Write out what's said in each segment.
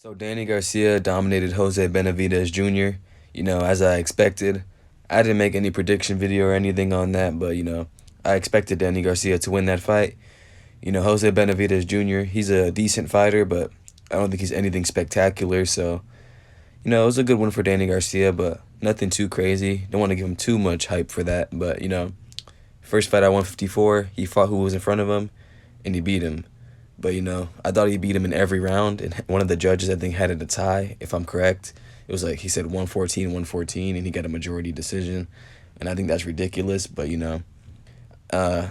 So Danny Garcia dominated Jose Benavidez Jr., as I expected. I didn't make any prediction video or anything on that, but, I expected Danny Garcia to win that fight. Jose Benavidez Jr., he's a decent fighter, but I don't think he's anything spectacular. So, it was a good win for Danny Garcia, but nothing too crazy. Don't want to give him too much hype for that, but, first fight at 154, he fought who was in front of him, and he beat him. But, I thought he beat him in every round. And one of the judges, I think, had it a tie, if I'm correct. It was like he said 114, 114, and he got a majority decision. And I think that's ridiculous. But, uh,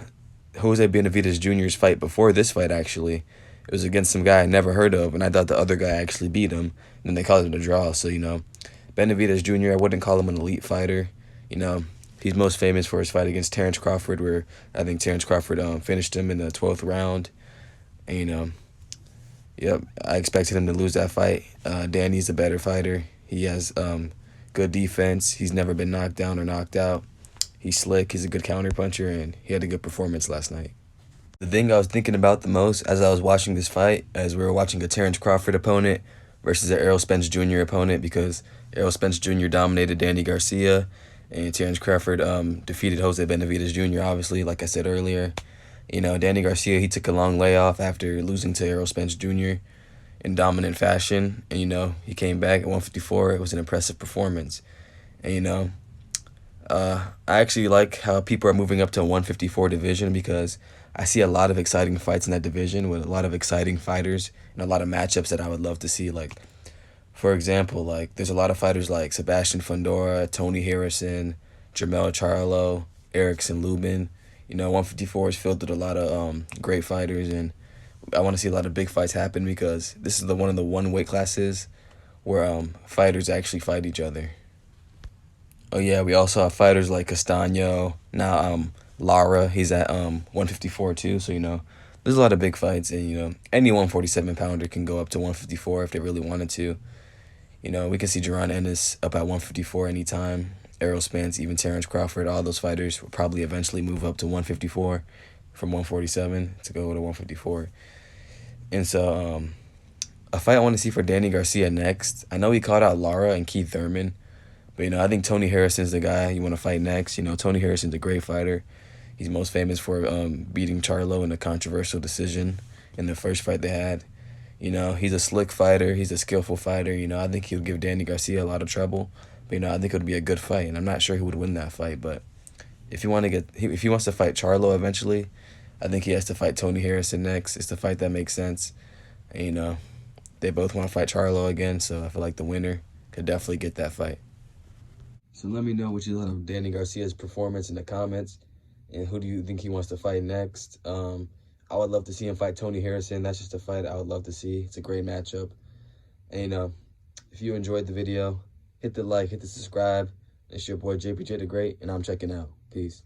Jose Benavidez Jr.'s fight before this fight, actually, it was against some guy I never heard of. And I thought the other guy actually beat him. And then they called it a draw. So, Benavidez Jr., I wouldn't call him an elite fighter. He's most famous for his fight against Terrence Crawford, where I think Terrence Crawford finished him in the 12th round. And, yep, I expected him to lose that fight. Danny's a better fighter. He has good defense. He's never been knocked down or knocked out. He's slick. He's a good counterpuncher, and he had a good performance last night. The thing I was thinking about the most as I was watching this fight, as we were watching a Terrence Crawford opponent versus an Errol Spence Jr. opponent, because Errol Spence Jr. dominated Danny Garcia, and Terrence Crawford defeated Jose Benavidez Jr., obviously, like I said earlier. Danny Garcia, he took a long layoff after losing to Errol Spence Jr. in dominant fashion. And, he came back at 154. It was an impressive performance. And, I actually like how people are moving up to a 154 division, because I see a lot of exciting fights in that division with a lot of exciting fighters and a lot of matchups that I would love to see. Like, for example, there's a lot of fighters like Sebastian Fundora, Tony Harrison, Jermell Charlo, Erickson Lubin. 154 is filled with a lot of great fighters, and I want to see a lot of big fights happen, because this is one of the one weight classes where fighters actually fight each other. Oh yeah, we also have fighters like Castaño, now Lara, he's at 154 too, so there's a lot of big fights, and any 147 pounder can go up to 154 if they really wanted to. We can see Jaron Ennis up at 154 anytime. Errol Spence, even Terrence Crawford, all those fighters will probably eventually move up to 154 from 147 to go to 154. And so a fight I want to see for Danny Garcia next, I know he called out Lara and Keith Thurman, but, I think Tony Harrison's the guy you want to fight next. Tony Harrison's a great fighter. He's most famous for beating Charlo in a controversial decision in the first fight they had. He's a slick fighter. He's a skillful fighter. I think he'll give Danny Garcia a lot of trouble. But, I think it would be a good fight, and I'm not sure who would win that fight. But if he wants to fight Charlo eventually, I think he has to fight Tony Harrison next. It's the fight that makes sense. And, they both want to fight Charlo again, so I feel like the winner could definitely get that fight. So let me know what you thought of Danny Garcia's performance in the comments, and who do you think he wants to fight next. I would love to see him fight Tony Harrison. That's just a fight I would love to see. It's a great matchup. And, if you enjoyed the video, hit the like, hit the subscribe. It's your boy JPJ the Great, and I'm checking out. Peace.